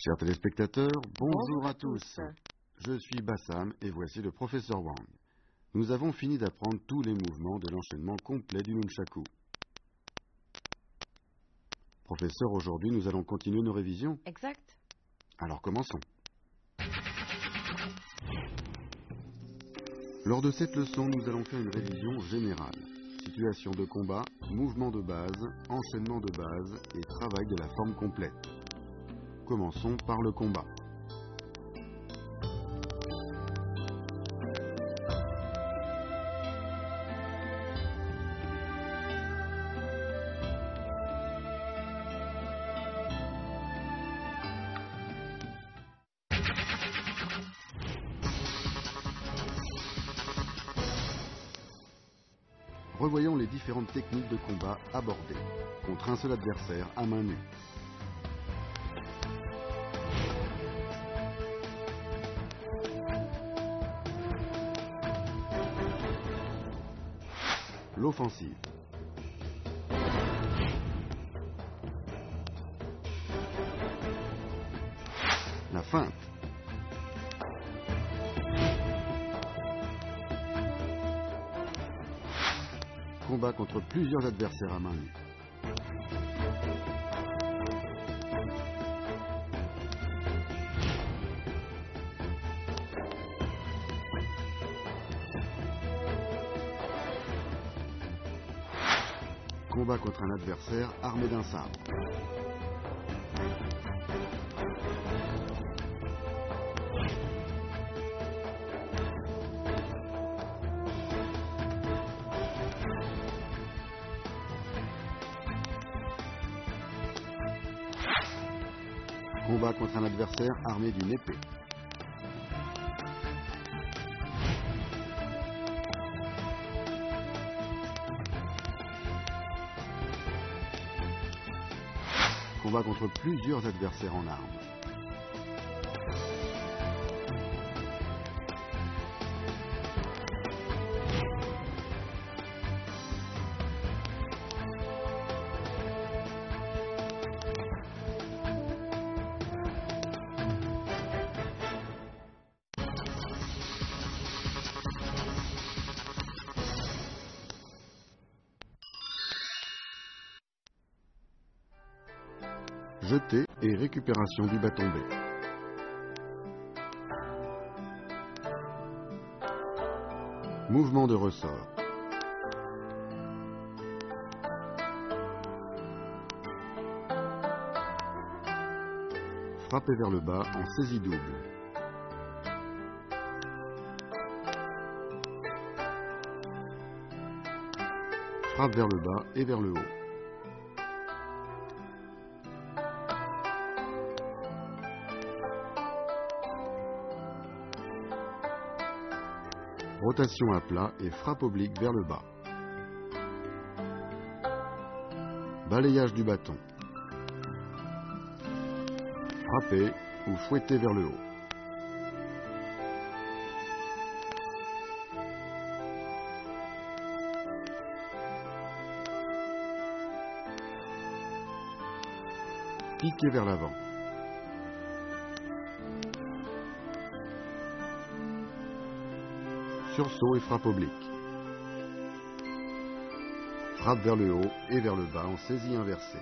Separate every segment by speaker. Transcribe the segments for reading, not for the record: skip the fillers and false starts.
Speaker 1: Chers téléspectateurs, bonjour à
Speaker 2: tous.
Speaker 1: tous. Je suis Bassam et voici le professeur Wang. Nous avons fini d'apprendre tous les mouvements de l'enchaînement complet du nunchaku. Professeur, aujourd'hui nous allons continuer nos révisions.
Speaker 2: Exact.
Speaker 1: Alors commençons. Lors de cette leçon, nous allons faire une révision générale. Situation de combat, mouvement de base, enchaînement de base et travail de la forme complète. Commençons par le combat. Revoyons les différentes techniques de combat abordées contre un seul adversaire à main nue. L'offensive. La feinte. Combat contre plusieurs adversaires à main nue. Combat contre un adversaire armé d'un sabre. Combat contre un adversaire armé d'une épée. Combat contre plusieurs adversaires en armes. Jeté et récupération du bâton B. Mouvement de ressort. Frapper vers le bas en saisie double. Frappe vers le bas et vers le haut. Rotation à plat et frappe oblique vers le bas. Balayage du bâton. Frapper ou fouetter vers le haut. Piquer vers l'avant. Sursaut et frappe oblique. Frappe vers le haut et vers le bas en saisie inversée.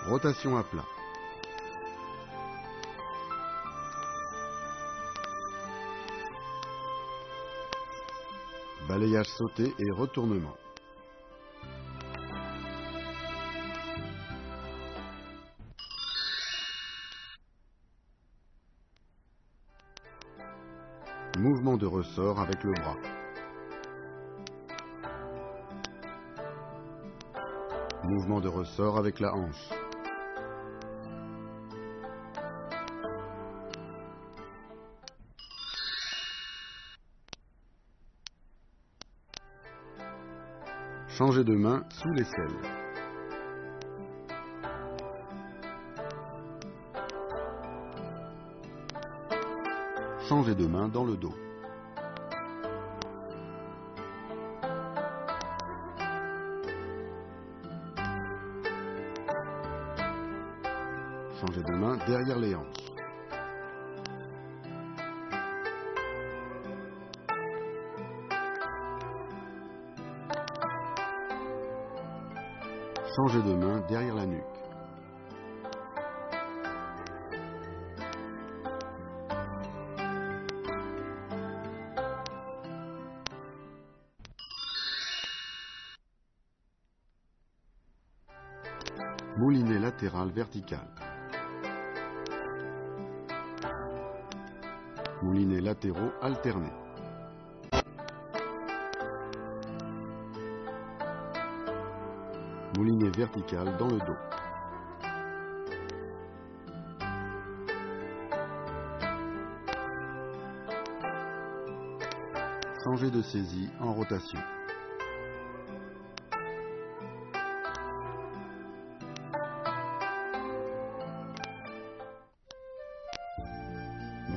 Speaker 1: Rotation à plat. Balayage sauté et retournement. Mouvement de ressort avec le bras. Mouvement de ressort avec la hanche. Changer de main sous l'aisselle. Changer de main dans le dos. Changez de main derrière les hanches. Changez de main derrière la nuque. Moulinet latéral vertical. Moulinets latéraux alternés. Moulinet vertical dans le dos. Changez de saisie en rotation.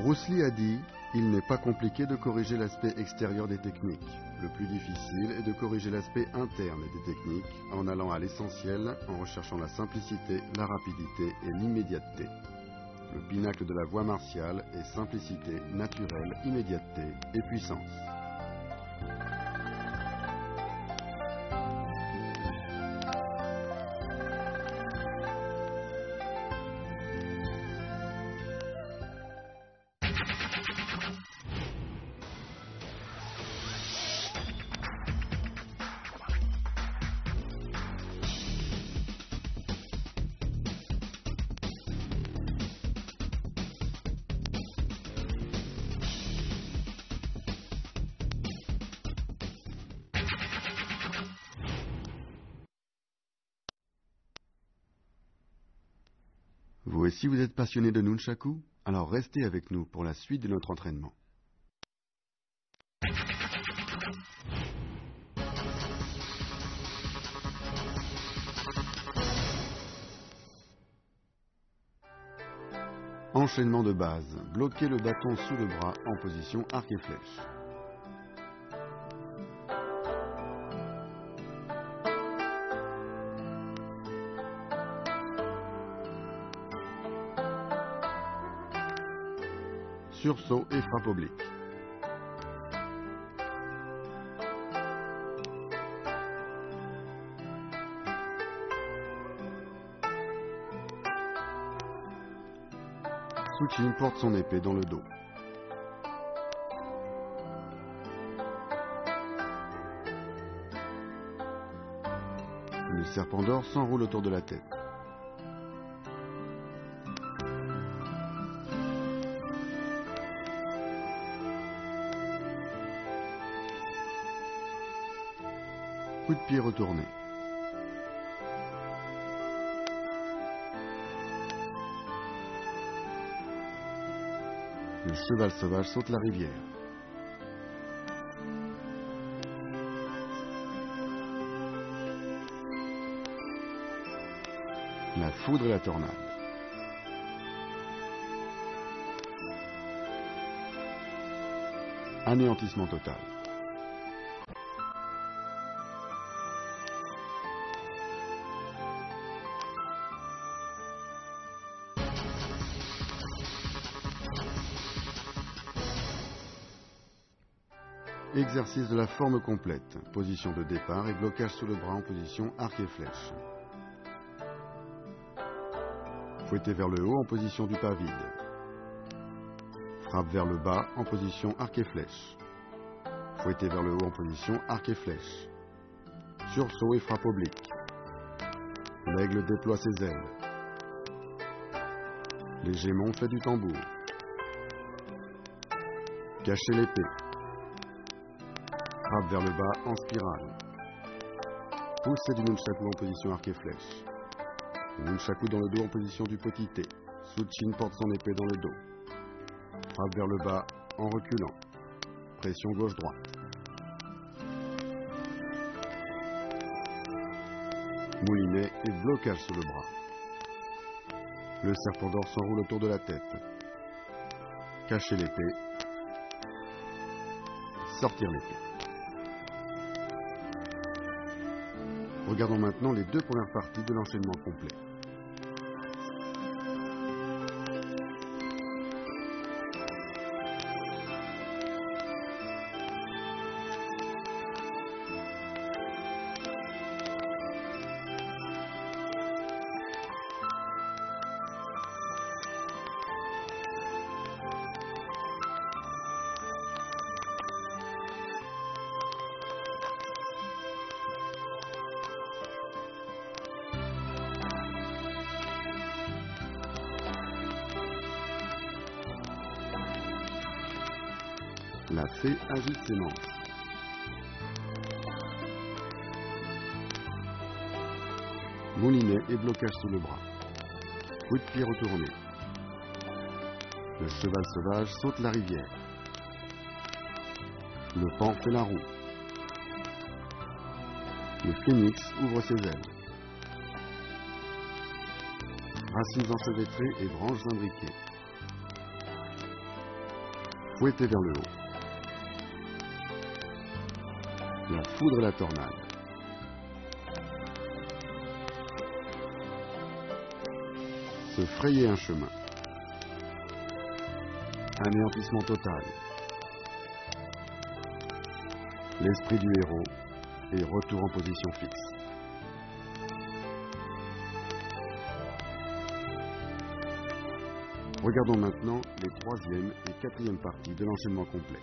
Speaker 1: Bruce Lee a dit « Il n'est pas compliqué de corriger l'aspect extérieur des techniques. Le plus difficile est de corriger l'aspect interne des techniques en allant à l'essentiel, en recherchant la simplicité, la rapidité et l'immédiateté. Le pinacle de la voie martiale est simplicité, naturelle, immédiateté et puissance. » Vous aussi vous êtes passionné de Nunchaku? Alors restez avec nous pour la suite de notre entraînement. Enchaînement de base. Bloquez le bâton sous le bras en position arc et flèche. Sursaut et frappe oblique. Suchin porte son épée dans le dos. Le serpent d'or s'enroule autour de la tête. Coup de pied retourné. Le cheval sauvage saute la rivière. La foudre et la tornade. Anéantissement total. Exercice de la forme complète. Position de départ et blocage sous le bras en position arc et flèche. Fouetter vers le haut en position du pas vide. Frappe vers le bas en position arc et flèche. Fouetter vers le haut en position arc et flèche. Sursaut et frappe oblique. L'aigle déploie ses ailes. L'hégémon fait du tambour. Cachez l'épée. Frappe vers le bas en spirale. Poussez du nunchaku en position arc et flèche. Nunchaku dans le dos en position du petit T. Suchin porte son épée dans le dos. Frappe vers le bas en reculant. Pression gauche-droite. Moulinet et blocage sous le bras. Le serpent d'or s'enroule autour de la tête. Cachez l'épée. Sortir l'épée. Regardons maintenant les deux premières parties de l'enchaînement complet. La fée agite ses manches. Moulinet et blocage sous le bras. Coup de pied retourné. Le cheval sauvage saute la rivière. Le pan fait la roue. Le phénix ouvre ses ailes. Racines enchevêtrées et branches imbriquées. Fouetté vers le haut. La foudre et la tornade. Se frayer un chemin. Anéantissement total. L'esprit du héros et retour en position fixe. Regardons maintenant les troisième et quatrième parties de l'enchaînement complet.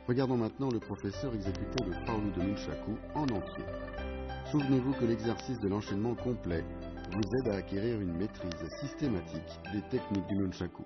Speaker 1: Regardons maintenant le professeur exécuter le Traolu de Nunchaku en entier. Souvenez-vous que l'exercice de l'enchaînement complet vous aide à acquérir une maîtrise systématique des techniques du Nunchaku.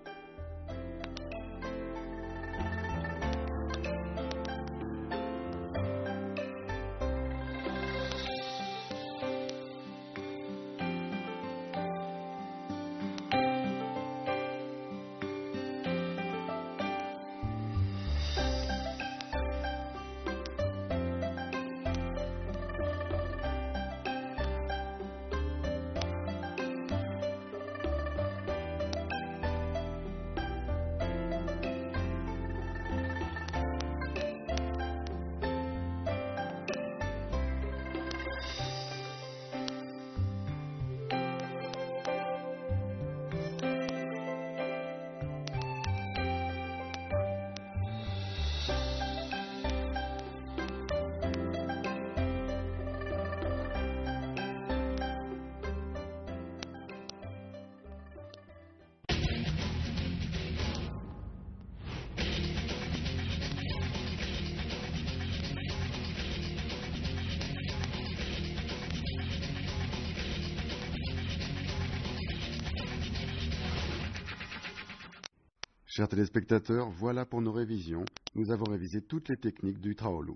Speaker 1: Chers téléspectateurs, voilà pour nos révisions. Nous avons révisé toutes les techniques du Traolu.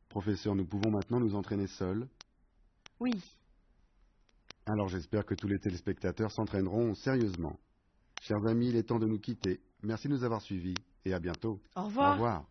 Speaker 1: Professeur, nous pouvons maintenant nous entraîner seuls?
Speaker 2: Oui.
Speaker 1: Alors j'espère que tous les téléspectateurs s'entraîneront sérieusement. Chers amis, il est temps de nous quitter. Merci de nous avoir suivis et à bientôt.
Speaker 2: Au revoir.
Speaker 1: Au revoir.